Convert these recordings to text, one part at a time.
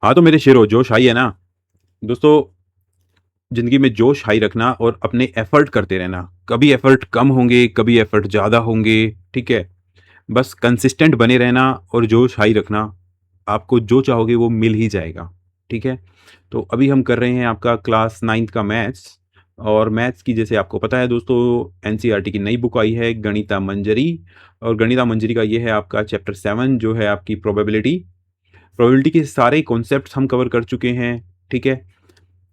हाँ तो मेरे शेरो, जोश हाई है ना दोस्तों। जिंदगी में जोश हाई रखना और अपने एफर्ट करते रहना। कभी एफर्ट कम होंगे, कभी एफर्ट ज़्यादा होंगे। ठीक है, बस कंसिस्टेंट बने रहना और जोश हाई रखना। आपको जो चाहोगे वो मिल ही जाएगा। ठीक है, तो अभी हम कर रहे हैं आपका क्लास 9th का मैथ्स। और मैथ्स की, जैसे आपको पता है दोस्तों, एनसीईआरटी की नई बुक आई है गणिता मंजरी। और गणिता मंजरी का ये है आपका चैप्टर 7, जो है आपकी प्रोबेबिलिटी। प्रोबेबिलिटी के सारे कॉन्सेप्ट्स हम कवर कर चुके हैं। ठीक है,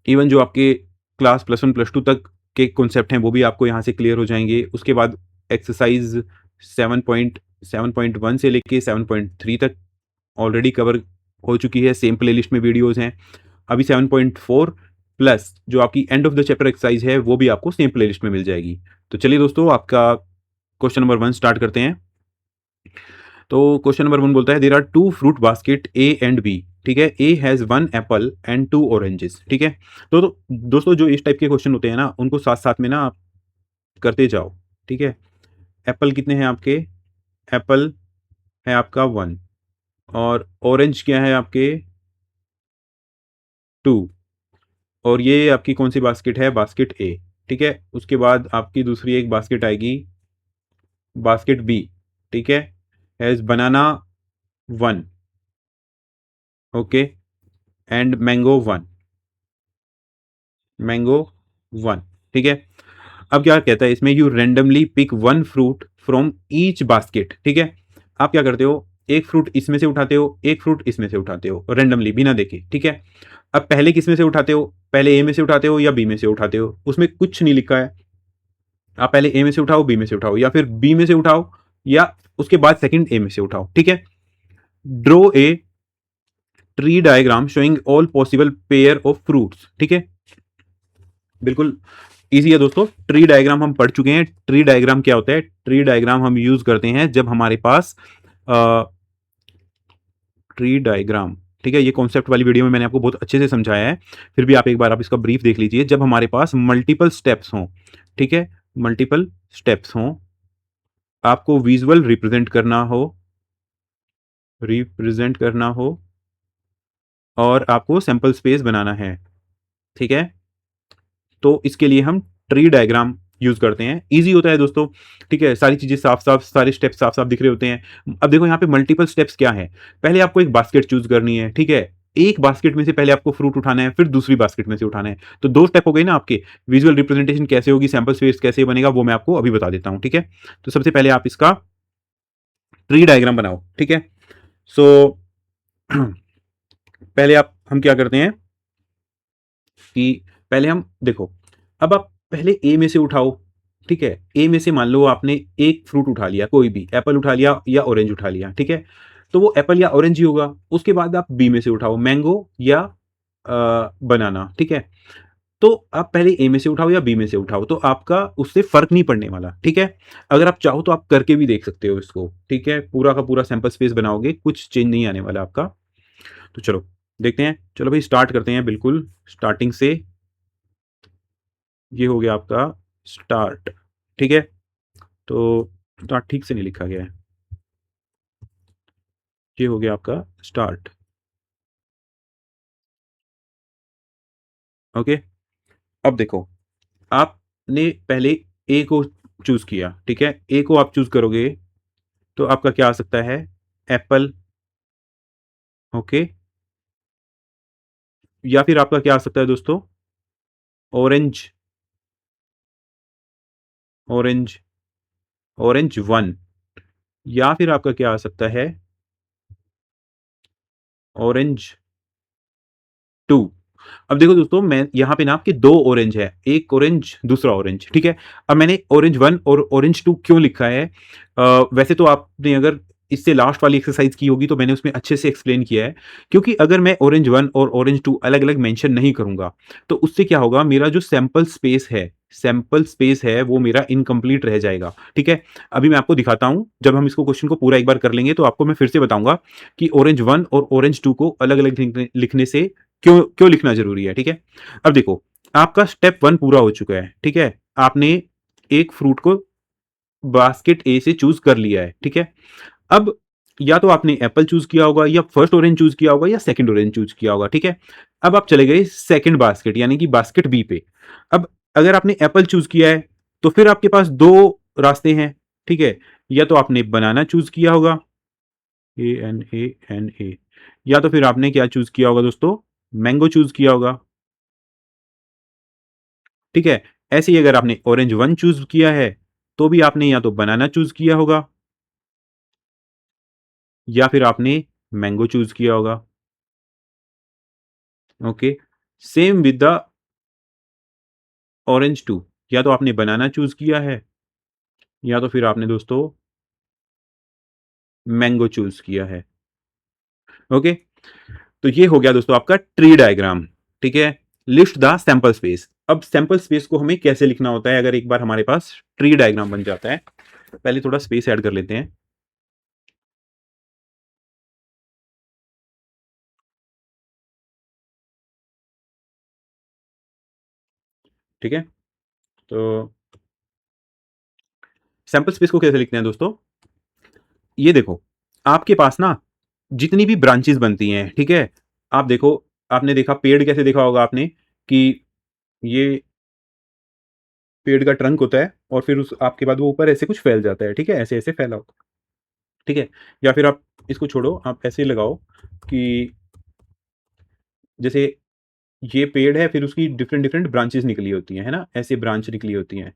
इवन जो आपके क्लास +1 +2 तक के कॉन्सेप्ट हैं वो भी आपको यहाँ से क्लियर हो जाएंगे। उसके बाद एक्सरसाइज 7.1 से लेके 7.3 तक ऑलरेडी कवर हो चुकी है, सेम प्लेलिस्ट में वीडियोस हैं। अभी 7.4 प्लस जो आपकी and of the chapter exercise है वो भी आपको सेम प्लेलिस्ट में मिल जाएगी। तो चलिए दोस्तों, आपका क्वेश्चन नंबर 1 स्टार्ट करते हैं। तो क्वेश्चन नंबर 1 बोलता है there are 2 fruit basket A and B. ठीक है, A has 1 apple and 2 oranges. ठीक है, तो दोस्तों जो इस टाइप के क्वेश्चन होते हैं ना, उनको साथ साथ में ना आप करते जाओ। ठीक है, एप्पल कितने हैं आपके? एप्पल है आपका 1। और ऑरेंज क्या है आपके? 2। और ये आपकी कौन सी बास्केट है? बास्केट ए। ठीक है, उसके बाद आपकी दूसरी एक बास्केट आएगी, बास्केट बी। ठीक है, has banana 1, okay, and mango 1। Mango 1। ठीक है, अब क्या कहता है इसमें, यू रेंडमली पिक 1 फ्रूट फ्रॉम ईच बास्केट। ठीक है, आप क्या करते हो, एक फ्रूट इसमें से उठाते हो, एक फ्रूट इसमें से उठाते हो, रेंडमली, बिना देखे। ठीक है, अब पहले किस में से उठाते हो? पहले ए में से उठाते हो या बी में से उठाते हो? उसमें कुछ नहीं लिखा है। आप पहले ए में से उठाओ, बी में से उठाओ, या फिर बी में से उठाओ, या उसके बाद सेकंड ए में से उठाओ। ठीक है, draw a tree diagram showing all possible pair of fruits. ठीक है, बिल्कुल इजी है दोस्तों। ट्री डायग्राम हम पढ़ चुके हैं। ट्री डायग्राम क्या होता है? ट्री डायग्राम हम यूज करते हैं जब हमारे पास ट्री डायग्राम, ठीक है, ये कॉन्सेप्ट वाली वीडियो में मैंने आपको बहुत अच्छे से समझाया है, फिर भी आप एक बार आप इसका ब्रीफ देख लीजिए। जब हमारे पास मल्टीपल स्टेप्स हों, ठीक है, मल्टीपल स्टेप्स हों, आपको विजुअल रिप्रेजेंट करना हो और आपको सैंपल स्पेस बनाना है। ठीक है, तो इसके लिए हम ट्री डायग्राम यूज करते हैं। इजी होता है दोस्तों। ठीक है, सारी चीजें साफ साफ, सारे स्टेप्स साफ साफ दिख रहे होते हैं। अब देखो यहाँ पे मल्टीपल स्टेप्स क्या है। पहले आपको एक बास्केट चूज करनी है। ठीक है, एक बास्केट में से पहले आपको फ्रूट उठाना है, फिर दूसरी बास्केट में से उठाना है। तो 2 स्टेप हो गए ना आपके। विजुअल रिप्रेजेंटेशन कैसे होगी, सैंपल स्पेस कैसे बनेगा, वो मैं आपको अभी बता देता हूं। ठीक है, तो सबसे पहले आप इसका ट्री डायग्राम बनाओ। ठीक है, सो पहले आप हम क्या करते हैं कि पहले हम देखो, अब आप पहले ए में से उठाओ। ठीक है, ए में से मान लो आपने एक फ्रूट उठा लिया, कोई भी एप्पल उठा लिया या ऑरेंज उठा लिया। ठीक है, तो वो एप्पल या ऑरेंज ही होगा। उसके बाद आप बी में से उठाओ, मैंगो या बनाना। ठीक है, तो आप पहले ए में से उठाओ या बी में से उठाओ, तो आपका उससे फर्क नहीं पड़ने वाला। ठीक है, अगर आप चाहो तो आप करके भी देख सकते हो इसको। ठीक है, पूरा का पूरा सैंपल स्पेस बनाओगे, कुछ चेंज नहीं आने वाला आपका। तो चलो देखते हैं। चलो भाई स्टार्ट करते हैं, बिल्कुल स्टार्टिंग से। ये हो गया आपका स्टार्ट। ठीक है, तो स्टार्ट ठीक से नहीं लिखा गया है। ये हो गया आपका स्टार्ट। ओके, अब देखो, आपने पहले ए को चूज किया। ठीक है, ए को आप चूज करोगे तो आपका क्या आ सकता है? एप्पल। ओके, या फिर आपका क्या आ सकता है दोस्तों? ऑरेंज। Orange, orange 1। या फिर आपका क्या आ सकता है? ऑरेंज 2। अब देखो दोस्तों, मैं यहाँ पे ना आपके 2 ऑरेंज है, एक ऑरेंज दूसरा ऑरेंज। ठीक है, अब मैंने ऑरेंज 1 और ऑरेंज 2 क्यों लिखा है? वैसे तो आपने अगर इससे लास्ट वाली एक्सरसाइज की होगी तो मैंने उसमें अच्छे से एक्सप्लेन किया है। क्योंकि अगर मैं ऑरेंज 1 और ऑरेंज 2 अलग अलग मेंशन नहीं करूंगा तो उससे क्या होगा, मेरा जो सैंपल स्पेस है वो मेरा इनकम्प्लीट रह जाएगा। ठीक है, अभी मैं आपको दिखाता हूं, जब हम इसको क्वेश्चन को पूरा एक बार कर लेंगे तो आपको मैं फिर से बताऊंगा कि ऑरेंज 1 और ऑरेंज 2 को अलग अलग लिखने से क्यों क्यों लिखना जरूरी है। ठीक है, अब देखो, आपका स्टेप 1 पूरा हो चुका है। ठीक है, आपने एक फ्रूट को बास्केट ए से चूज कर लिया है। ठीक है, अब या तो आपने एप्पल चूज किया होगा, या फर्स्ट ऑरेंज चूज किया होगा, या सेकंड ऑरेंज चूज किया होगा। ठीक है, अब आप चले गए सेकंड बास्केट यानी कि बास्केट बी पे। अब अगर आपने एप्पल चूज किया है तो फिर आपके पास दो रास्ते हैं। ठीक है, या तो आपने बनाना चूज किया होगा, ANANA, या तो फिर आपने क्या चूज किया होगा दोस्तों, मैंगो चूज किया होगा। ठीक है, ऐसे ही अगर आपने ऑरेंज वन चूज किया है तो भी आपने या तो बनाना चूज किया होगा, या फिर आपने मैंगो चूज किया होगा। Okay, same with the orange too, या तो आपने बनाना चूज किया है, या तो फिर आपने दोस्तों मैंगो चूज किया है। ओके, तो ये हो गया दोस्तों आपका ट्री डायग्राम। ठीक है, लिस्ट द सैंपल स्पेस। अब सैंपल स्पेस को हमें कैसे लिखना होता है अगर एक बार हमारे पास ट्री डायग्राम बन जाता है। पहले थोड़ा स्पेस ऐड कर लेते हैं। ठीक है, तो सैंपल स्पेस को कैसे लिखते हैं दोस्तों, ये देखो, आपके पास ना जितनी भी ब्रांचेस बनती हैं, ठीक है, आप देखो, आपने देखा पेड़ कैसे देखा होगा आपने कि ये पेड़ का ट्रंक होता है और फिर उस आपके बाद वो ऊपर ऐसे कुछ फैल जाता है। ठीक है, ऐसे ऐसे फैला होता है। ठीक है, या फिर आप इसको छोड़ो, आप ऐसे लगाओ कि जैसे ये पेड़ है, फिर उसकी डिफरेंट डिफरेंट ब्रांचेस निकली होती हैं, है ना, ऐसे ब्रांच निकली होती हैं,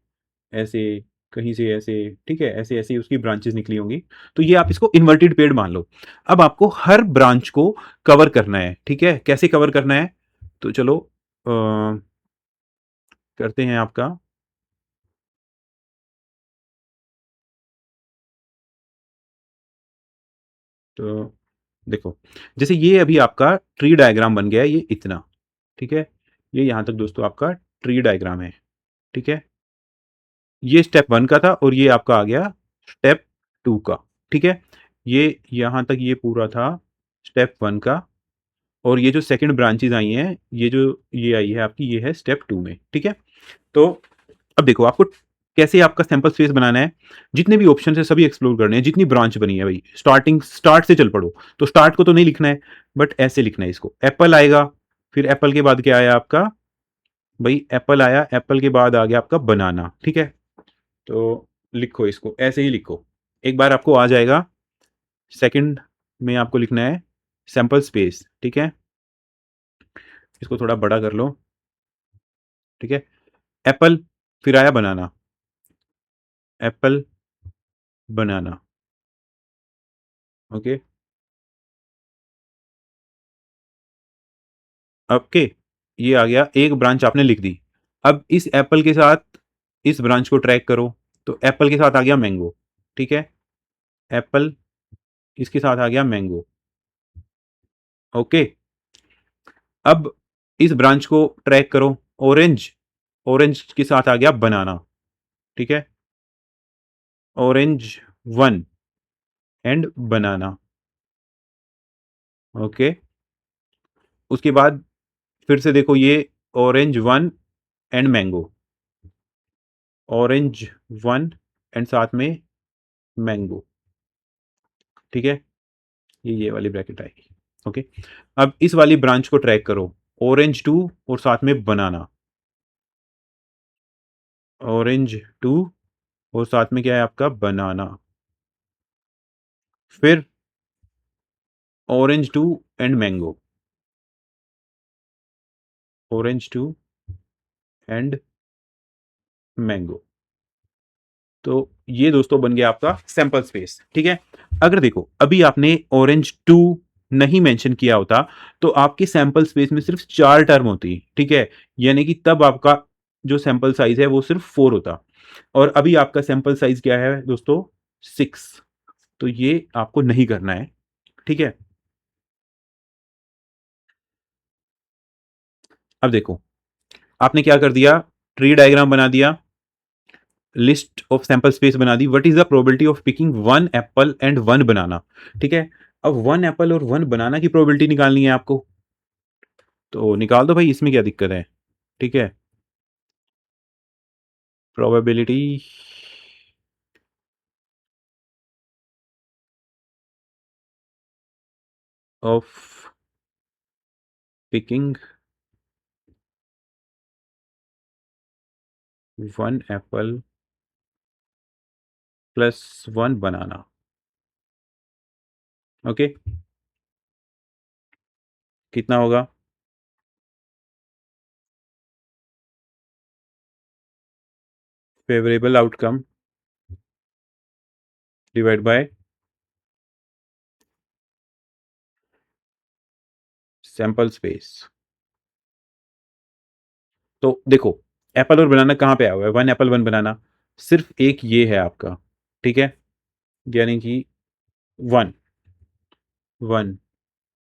ऐसे कहीं से ऐसे। ठीक है, ऐसे ऐसे उसकी ब्रांचेस निकली होंगी। तो ये आप इसको इन्वर्टेड पेड़ मान लो। अब आपको हर ब्रांच को कवर करना है। ठीक है, कैसे कवर करना है, तो चलो करते हैं आपका। तो देखो, जैसे ये अभी आपका ट्री डायग्राम बन गया है, ये इतना। ठीक है, ये यहां तक दोस्तों आपका ट्री डायग्राम है। ठीक है, ये स्टेप वन का था और ये आपका आ गया स्टेप टू का। ठीक है, ये यहां तक ये पूरा था स्टेप वन का। और ये जो सेकंड ब्रांचेस आई हैं, ये जो ये आई है आपकी, ये है स्टेप टू में। ठीक है, तो अब देखो आपको कैसे आपका सैंपल स्पेस बनाना है। जितने भी ऑप्शन है सभी एक्सप्लोर करने हैं, जितनी ब्रांच बनी है भाई, स्टार्ट से चल पड़ो। तो स्टार्ट को तो नहीं लिखना है, बट ऐसे लिखना है इसको। एप्पल आएगा, फिर एप्पल के बाद क्या आया आपका, भाई एप्पल आया, एप्पल के बाद आ गया आपका बनाना। ठीक है, तो लिखो इसको, ऐसे ही लिखो, एक बार आपको आ जाएगा। सेकंड में आपको लिखना है सैंपल स्पेस। ठीक है, इसको थोड़ा बड़ा कर लो। ठीक है, एप्पल, फिर आया बनाना, एप्पल बनाना। ओके, ओके, ये आ गया, एक ब्रांच आपने लिख दी। अब इस एप्पल के साथ इस ब्रांच को ट्रैक करो। तो एप्पल के साथ आ गया मैंगो। ठीक है, एप्पल, इसके साथ आ गया मैंगो। ओके, अब इस ब्रांच को ट्रैक करो, ऑरेंज, ऑरेंज के साथ आ गया बनाना। ठीक है, orange one and banana. Okay, उसके बाद फिर से देखो, ये orange one and mango, orange one and साथ में मैंगो। ठीक है, ये वाली ब्रैकेट आएगी। ओके, अब इस वाली ब्रांच को ट्रैक करो, ऑरेंज टू और साथ में बनाना, ऑरेंज टू और साथ में क्या है आपका बनाना। फिर orange two and mango, orange two and mango. तो ये दोस्तों बन गया आपका सैंपल स्पेस। ठीक है, अगर देखो अभी आपने ऑरेंज टू नहीं मेंशन किया होता तो आपके सैंपल स्पेस में सिर्फ 4 टर्म होती। ठीक है, यानी कि तब आपका जो सैंपल साइज है वो सिर्फ 4 होता। और अभी आपका सैंपल साइज क्या है दोस्तों, 6। तो ये आपको नहीं करना है। ठीक है, अब देखो, आपने क्या कर दिया, ट्री डायग्राम बना दिया, लिस्ट ऑफ सैंपल स्पेस बना दी। What is the probability of picking one apple and one banana. ठीक है, अब वन एप्पल और वन बनाना की प्रोबेबिलिटी निकालनी है आपको। तो निकाल दो भाई, इसमें क्या दिक्कत है। ठीक है, probability of picking one Apple plus one banana. Okay, कितना होगा? Favourable outcome divide by sample space. तो देखो, एप्पल और बनाना कहाँ पे आया हुआ है? वन एप्पल वन बनाना, सिर्फ एक ये है आपका, ठीक है, यानी कि वन वन,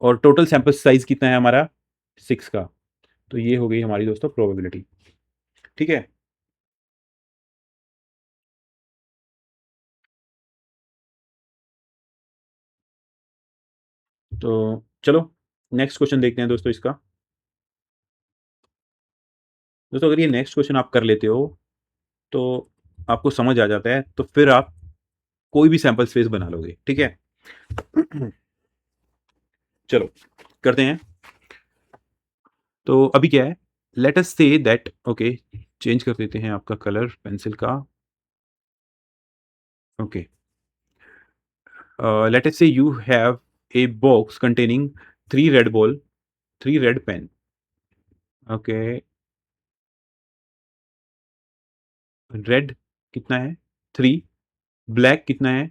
और टोटल सैंपल साइज कितना है हमारा? 6 का। तो ये हो गई हमारी दोस्तों प्रोबेबिलिटी, ठीक है। तो चलो नेक्स्ट क्वेश्चन देखते हैं दोस्तों इसका। दोस्तों अगर ये नेक्स्ट क्वेश्चन आप कर लेते हो तो आपको समझ आ जाता है, तो फिर आप कोई भी सैंपल स्पेस बना लोगे, ठीक है। चलो करते हैं। तो अभी क्या है, let us say that, okay, change कर देते हैं आपका कलर पेंसिल का। Okay, let us say you have a box containing three red ball, three red pen. Okay, red कितना है? 3। ब्लैक कितना है?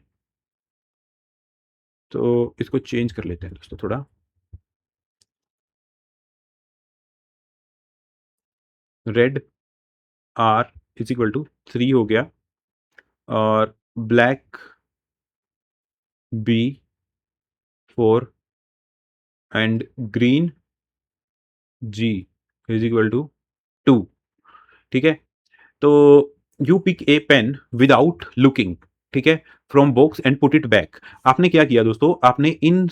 तो इसको चेंज कर लेते हैं दोस्तों थोड़ा। Red R is equal to 3 हो गया, और black B 4 and green G is equal to 2, ठीक है। तो you pick a pen without looking, ठीक है, from box and put it back. आपने क्या किया दोस्तों, आपने इन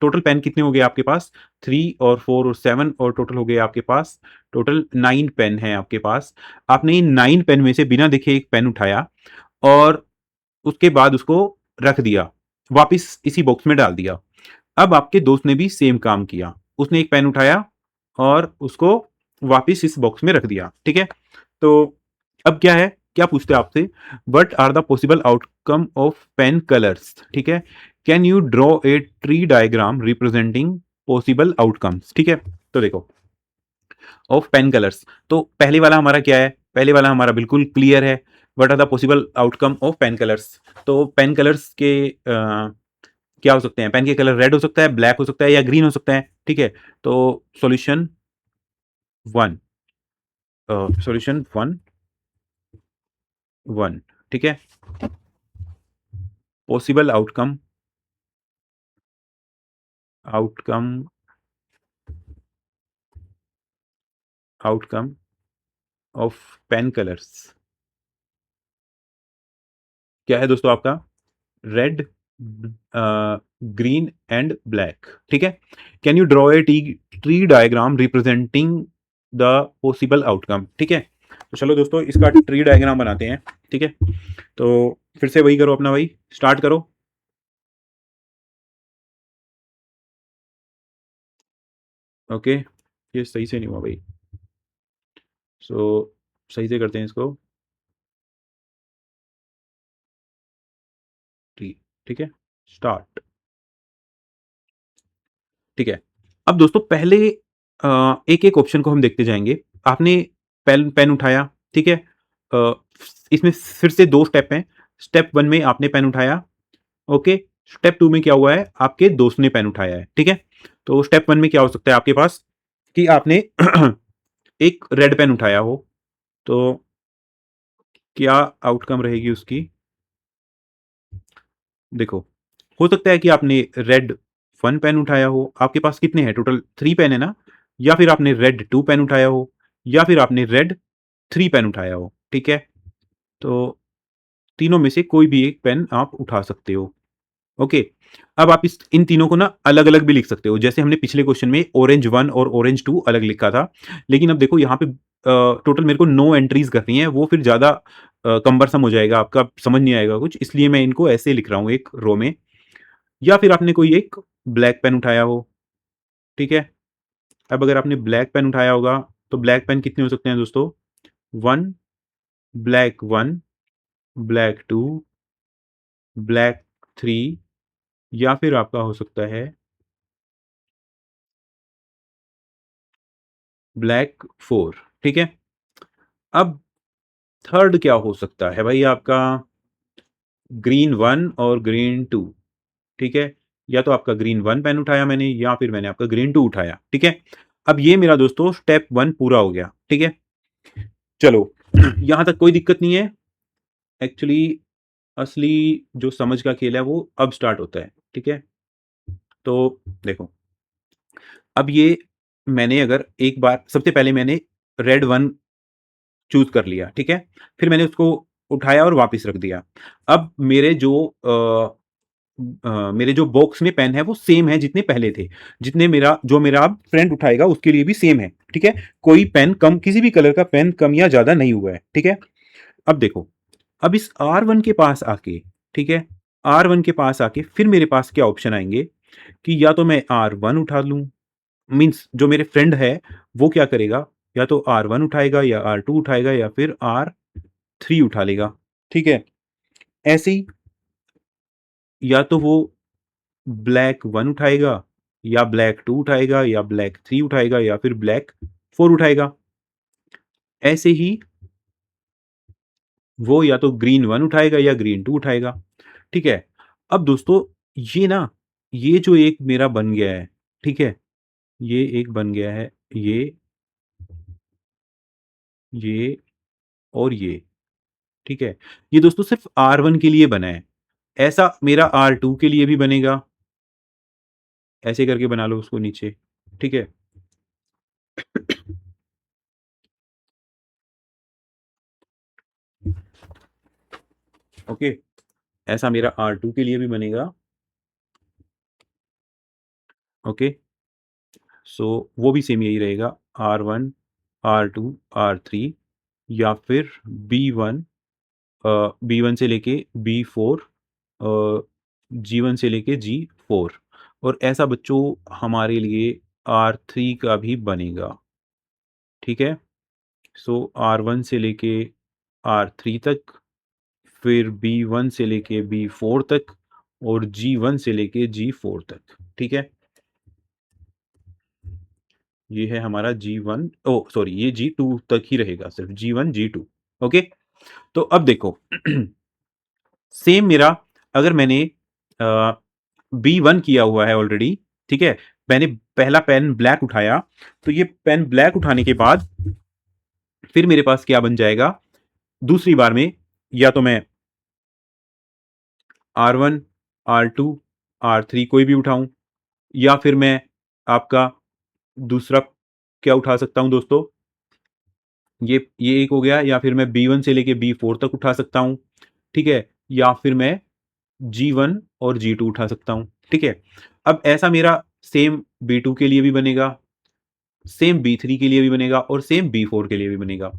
टोटल पेन कितने हो गए आपके पास? 3 और 4 और 7, और टोटल हो गए आपके पास, टोटल 9 पेन है आपके पास। आपने इन 9 पेन में से बिना देखे एक पेन उठाया और उसके बाद उसको रख दिया, वापिस इसी बॉक्स में डाल दिया। अब आपके दोस्त ने भी सेम काम किया, उसने एक पेन उठाया और उसको वापिस इस बॉक्स में रख दिया, ठीक है। तो अब क्या है, क्या पूछते हैं आपसे, what are the possible outcome of pen colours, ठीक है। Can you draw a tree diagram representing possible outcomes, ठीक है। तो देखो, ऑफ पेन कलर्स, तो पहले वाला हमारा क्या है? पहले वाला हमारा बिल्कुल क्लियर है, what are the possible outcome of pen colours. तो पेन कलर्स के क्या हो सकते हैं? पेन के कलर रेड हो सकता है, ब्लैक हो सकता है, या ग्रीन हो सकता है, ठीक है। तो solution one, solution one one, ठीक है। Possible outcome, outcome outcome of pen colours क्या है दोस्तों आपका? रेड, ग्रीन एंड ब्लैक, ठीक है। Can you draw a tree diagram representing the possible outcome, ठीक है। तो चलो दोस्तों इसका ट्री डायग्राम बनाते हैं, ठीक है। तो फिर से वही करो अपना, भाई स्टार्ट करो। ओके, ये सही से नहीं हुआ भाई, सो सही से करते हैं इसको, ठीक, ठीक है, स्टार्ट, ठीक है। अब दोस्तों पहले एक एक ऑप्शन को हम देखते जाएंगे। आपने पेन पेन उठाया, ठीक है। अ, इसमें फिर से 2 स्टेप हैं। स्टेप 1 में आपने पेन उठाया, ओके। स्टेप 2 में क्या हुआ है, आपके दोस्त ने पेन उठाया है, ठीक है। तो स्टेप 1 में क्या हो सकता है आपके पास, कि आपने एक रेड पेन उठाया हो, तो क्या आउटकम रहेगी उसकी? देखो, हो सकता है कि आपने रेड 1 पेन उठाया हो, आपके पास कितने हैं टोटल? 3 पेन है ना, या फिर आपने रेड 2 पेन उठाया हो, या फिर आपने रेड 3 पेन उठाया हो, ठीक है। तो तीनों में से कोई भी एक पेन आप उठा सकते हो, ओके। अब आप इस इन तीनों को ना अलग-अलग भी लिख सकते हो, जैसे हमने पिछले क्वेश्चन में ऑरेंज 1 और ऑरेंज 2 अलग लिखा था। लेकिन अब देखो यहाँ पे टोटल मेरे को 9 एंट्रीज़ करनी है, वो फिर ज़्यादा कम्बरसम हो जाएगा, आपका समझ नहीं आएगा कुछ, इसलिए मैं इनको ऐसे लिख रहा हूँ एक रो में। या फिर आपने कोई एक ब्लैक पेन उठाया हो, ठीक है। अब अगर आपने ब्लैक पेन उठाया होगा तो ब्लैक पेन कितने हो सकते हैं दोस्तों? 1, ब्लैक 1, ब्लैक 2, ब्लैक 3, या फिर आपका हो सकता है ब्लैक 4। ठीक है। अब थर्ड क्या हो सकता है भाई आपका? ग्रीन 1 और ग्रीन 2। ठीक है। या तो आपका ग्रीन 1 पेन उठाया मैंने, या फिर मैंने आपका ग्रीन 2 उठाया। ठीक है। अब ये मेरा दोस्तों स्टेप 1 पूरा हो गया। ठीक है। चलो यहां तक कोई दिक्कत नहीं है। एक्चुअली असली जो समझ का खेल है वो अब स्टार्ट होता है। ठीक है। तो देखो, अब ये मैंने अगर एक बार सबसे पहले मैंने रेड 1 चूज कर लिया। ठीक है। फिर मैंने उसको उठाया और वापस रख दिया। अब मेरे जो बॉक्स में पेन है वो सेम है जितने पहले थे। जितने मेरा अब फ्रेंड उठाएगा उसके लिए भी सेम है। ठीक है। कोई पेन कम, किसी भी कलर का पेन कम या ज्यादा नहीं हुआ है। ठीक है। अब देखो, अब इस R1 के पास आके, ठीक है, R1 के पास आके फिर मेरे पास क्या ऑप्शन आएंगे कि या तो मैं R1 उठा लूं, मीन्स जो मेरे फ्रेंड है वो क्या करेगा, या तो R1 उठाएगा या R2 उठाएगा या फिर R3 उठा लेगा। ठीक है। ऐसे ही या तो वो ब्लैक 1 उठाएगा या ब्लैक 2 उठाएगा या ब्लैक 3 उठाएगा या फिर ब्लैक 4 उठाएगा। ऐसे ही वो या तो ग्रीन 1 उठाएगा या ग्रीन 2 उठाएगा। ठीक है। अब दोस्तों ये ना, ये जो एक मेरा बन गया है, ठीक है, ये एक बन गया है, ये और ये। ठीक है। ये दोस्तों सिर्फ R1 के लिए बना है। ऐसा मेरा R2 के लिए भी बनेगा। ऐसे करके बना लो उसको नीचे। ठीक है। ओके। ऐसा मेरा R2 के लिए भी बनेगा। ओके। सो वो भी सेम यही रहेगा, R1, R2, R3, या फिर B1, B1 से लेके B4, G1 से लेके G4। और ऐसा बच्चों हमारे लिए R3 का भी बनेगा। ठीक है। सो R1 से लेके R3 तक, फिर B1 से लेके B4 तक, और G1 से लेके G4 तक। ठीक है। ये है हमारा G1, ओ सॉरी, ये G2 तक ही रहेगा, सिर्फ G1 G2। ओके। तो अब देखो सेम मेरा, अगर मैंने B1 किया हुआ है ऑलरेडी, ठीक है, मैंने पहला पेन ब्लैक उठाया, तो ये पेन ब्लैक उठाने के बाद फिर मेरे पास क्या बन जाएगा दूसरी बार में, या तो मैं R1, R2, R3 कोई भी उठाऊं, या फिर मैं आपका दूसरा क्या उठा सकता हूं दोस्तों, ये एक हो गया, या फिर मैं B1 से लेके B4 तक उठा सकता हूं। ठीक है। या फिर मैं G1 और G2 उठा सकता हूं। ठीक है। अब ऐसा मेरा सेम B2 के लिए भी बनेगा, सेम B3 के लिए भी बनेगा, और सेम B4 के लिए भी बनेगा।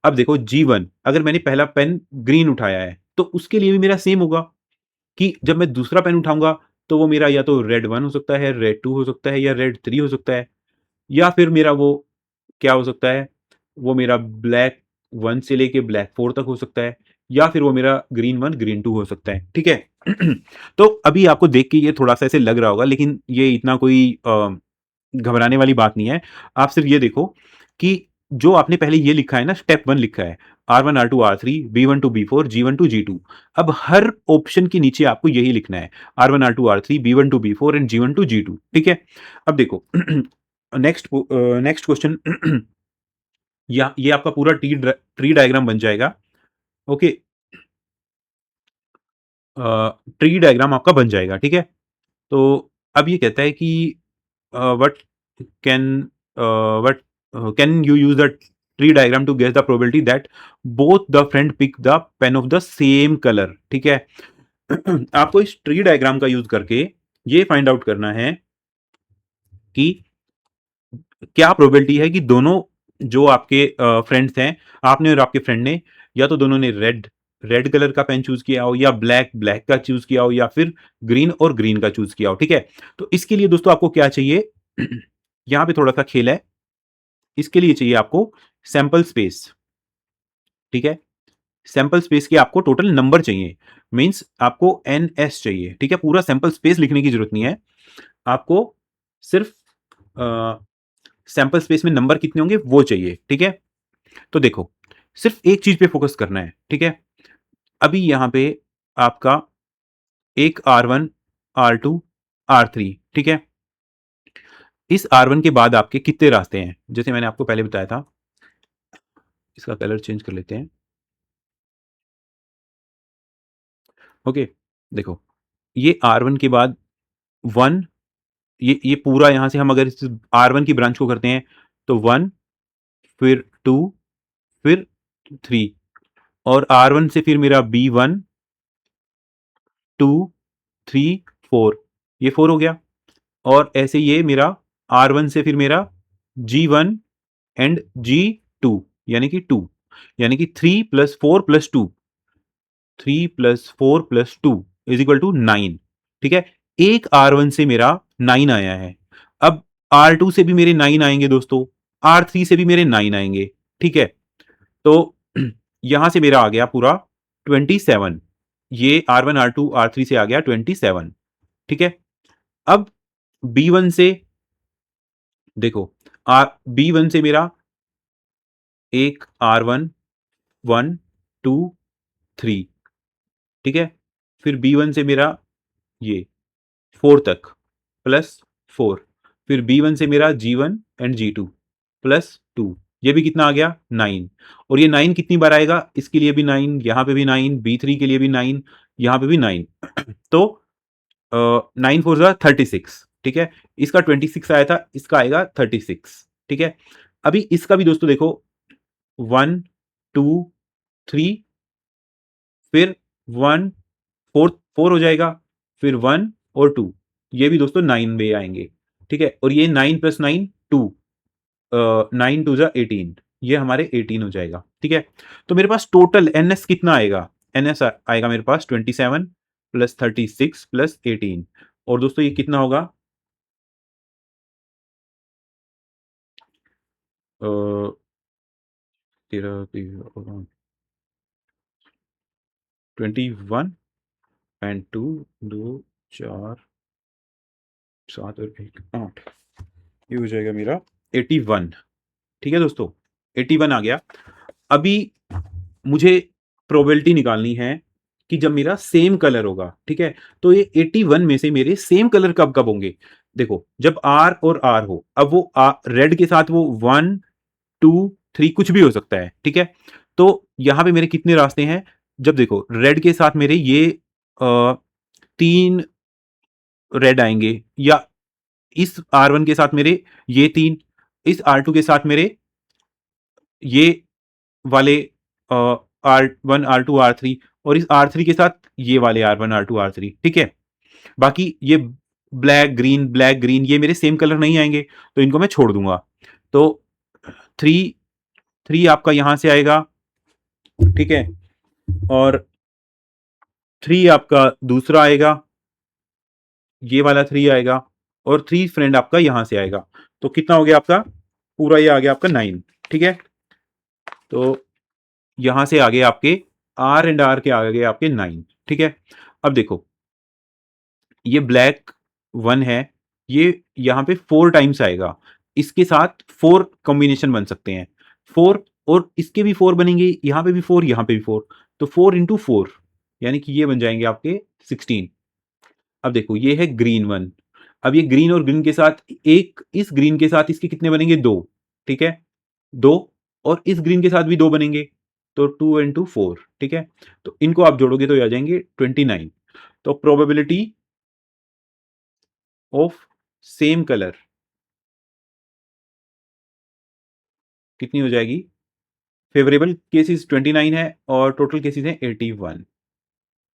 अब देखो G1, अगर मैंने पहला पेन ग्रीन उठाया है तो उसके लिए भी मेरा सेम होगा कि जब मैं दूसरा पेन उठाऊंगा तो वो मेरा या तो रेड 1 हो सकता है, रेड 2 हो सकता है, या रेड 3 हो सकता है, या फिर मेरा वो क्या हो सकता है, वो मेरा ब्लैक 1 से लेके ब्लैक 4 तक हो सकता है, या फिर वो मेरा ग्रीन 1 ग्रीन 2 हो सकता है। ठीक है। तो अभी आपको देख के ये थोड़ा सा ऐसे लग रहा होगा, लेकिन ये इतना कोई घबराने वाली बात नहीं है। आप सिर्फ ये देखो कि जो आपने पहले ये लिखा है ना, स्टेप 1 लिखा है, R1 R2 R3 B1 to B4 G1 to G2। अब हर ऑप्शन के नीचे आपको यही लिखना है, R1 R2 R3 B1 to B4 and G1 to G2। ठीक है। अब देखो नेक्स्ट नेक्स्ट क्वेश्चन, या ये आपका पूरा ट्री डायग्राम बन जाएगा। ओके। ट्री डायग्राम आपका बन जाएगा। ठीक है। तो अब ये कहता है कि what can what can you use the tree diagram to guess the probability that both the friend pick the pen of the same colour. ठीक है। आपको इस ट्री डायग्राम का यूज करके ये फाइंड आउट करना है कि क्या प्रोबेबिलिटी है कि दोनों जो आपके फ्रेंड्स हैं, आपने और आपके फ्रेंड ने, या तो दोनों ने रेड रेड कलर का पेन चूज किया हो, या ब्लैक ब्लैक का चूज किया हो, या फिर ग्रीन और ग्रीन का चूज किया हो। ठीक है। तो इसके लिए दोस्तों आपको क्या चाहिए, यहाँ पे थोड़ा सा खेल है, इसके लिए चाहिए आपको सैंपल स्पेस, ठीक है। सैंपल स्पेस के आपको टोटल नंबर चाहिए, मींस आपको NS चाहिए, ठीक है। पूरा सैंपल स्पेस लिखने की जरूरत नहीं है आपको, सिर्फ सैंपल स्पेस में नंबर कितने होंगे वो चाहिए, ठीक है। तो देखो, सिर्फ एक चीज पे फोकस करना है, ठीक है। अभी यहां पे आपका एक R1, R2, R3, ठीक है। इस R1 के बाद आपके कितने रास्ते हैं, जैसे मैंने आपको पहले बताया था। इसका कलर चेंज कर लेते हैं, ओके। देखो, ये R1 के बाद 1, ये पूरा यहां से हम अगर इस R1 की ब्रांच को करते हैं तो 1, फिर 2, फिर 3, और R1 से फिर मेरा B1, 2, 3, 4, ये 4 हो गया। और ऐसे ये मेरा R1 से फिर मेरा G1 एंड G2, यानी कि 2, यानी कि 3 plus 4 plus 2, 3 plus 4 plus 2 is equal to 9, ठीक है। एक R1 से मेरा 9 आया है। अब R2 से भी मेरे 9 आएंगे दोस्तों, R3 से भी मेरे 9 आएंगे, ठीक है। तो यहां से मेरा आ गया पूरा 27, ये R1, R2, R3 से आ गया 27, ठीक है। अब B1 से देखो, B1 से मेरा एक R1, 1, 2, 3, ठीक है। फिर B1 से मेरा ये 4 तक, प्लस 4, फिर B1 से मेरा G1 एंड G2 प्लस 2, ये भी कितना आ गया 9। और ये 9 कितनी बार आएगा, इसके लिए भी 9, यहां पे भी 9, B3 के लिए भी 9, यहां पे भी 9। तो 9 4 जा 36, ठीक है। इसका 26 आया था, इसका आएगा 36, ठीक है। अभी इसका भी दोस्तों देखो, 1, 2, 3, फिर 1, 4 4 हो जाएगा, फिर 1 और 2, ये भी दोस्तों 9 में आएंगे, ठीक है। और ये 9 प्लस 9 2, 9 2 जा 18, ये हमारे 18 हो जाएगा, ठीक है। तो मेरे पास टोटल NS कितना आएगा, NS आएगा मेरे पास 27 प्लस 36 प्लस 18, और दोस्तों ये कितना होगा, 21 एंड 2, 2 4 7 और 1 8, ये हो जाएगा मेरा 81, ठीक है दोस्तों। 81 आ गया। अभी मुझे प्रोबेबिलिटी निकालनी है कि जब मेरा सेम कलर होगा, ठीक है। तो ये 81 में से मेरे सेम कलर कब कब होंगे, देखो, जब R और R हो। अब वो रेड के साथ वो 1, 2, 3 कुछ भी हो सकता है, ठीक है। तो यहां पे मेरे कितने रास्ते हैं, जब देखो रेड के साथ मेरे ये 3 रेड आएंगे, या इस R1 के साथ मेरे ये 3, इस R2 के साथ मेरे ये वाले R1, R2, R3, और इस R3 के साथ ये वाले R1, R2, R3, ठीक है। बाकी ये ब्लैक ग्रीन ये मेरे सेम कलर नहीं आएंगे, तो इनको मैं छोड़ दूंगा। तो 3 3 आपका यहां से आएगा, ठीक है। और 3 आपका दूसरा आएगा, ये वाला 3 आएगा, और 3 फ्रेंड आपका यहां से आएगा। तो कितना हो गया आपका, पूरा ये आ गया आपका 9, ठीक है। तो यहां से आगे आपके R एंड R के आगे आपके 9, ठीक है। अब देखो, ये ब्लैक 1 है, ये यहां पे 4 टाइम्स आएगा, इसके साथ 4 कॉम्बिनेशन बन सकते हैं, 4, और इसके भी 4 बनेंगे, यहां पे भी 4, यहां पे भी 4, तो 4 इंटू 4, यानी कि ये बन जाएंगे आपके 16। अब देखो, ये है ग्रीन 1, अब ये ग्रीन और ग्रीन के साथ एक, इस ग्रीन के साथ इसके कितने बनेंगे 2, ठीक है, 2, और इस ग्रीन के साथ भी 2 बनेंगे, तो 2 इंटू 4, ठीक है। तो इनको आप जोड़ोगे तो ये आ जाएंगे 29। तो प्रोबेबिलिटी ऑफ सेम कलर कितनी हो जाएगी, फेवरेबल केसेस 29 है और टोटल केसेस हैं 81,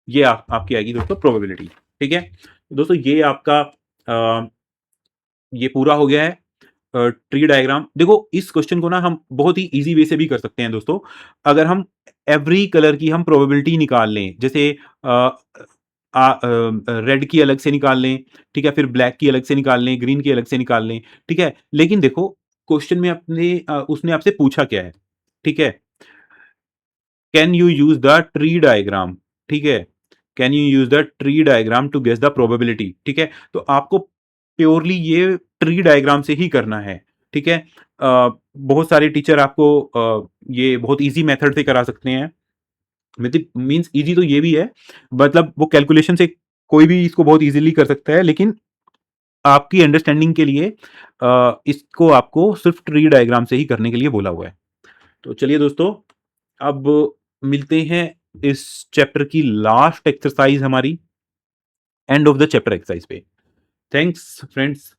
ये आपकी आएगी दोस्तों प्रोबेबिलिटी, ठीक है। तो दोस्तों ये आपका ये पूरा हो गया है ट्री डायग्राम। देखो, इस क्वेश्चन को ना हम बहुत ही इजी वे से भी कर सकते हैं दोस्तों, अगर हम एवरी कलर की हम प्रोबेबिलिटी निकाल लें, जैसे रेड की अलग से निकाल लें, ठीक है? फिर ब्लैक की अलग से निकाल लें, ग्रीन की अलग से निकाल लें, ठीक है? लेकिन देखो क्वेश्चन में उसने आपसे पूछा क्या है, ठीक है? Can you use the tree diagram, ठीक है? Can you use the tree diagram to guess the probability, ठीक है? तो आपको प्योरली ये ट्री डायग्राम से ही करना है, ठीक है? बहुत सारे टीचर आपको ये बहुत ईज़ी मेथड से करा सकते हैं। मतलब मीन्स ईज़ी तो ये भी है, मतलब वो कैलकुलेशन से कोई भी इसको बहुत ईज़िली कर सकता है, लेकिन आपकी अंडरस्टैंडिंग के लिए इसको आपको सिर्फ़ ट्री डायग्राम से ही करने के लिए बोला हुआ है। तो चलिए दोस्तों, अब मिलते हैं इस चैप्टर की लास्ट एक्सरसाइज़ हमारी, end of the chapter exercise पे। Thanks friends.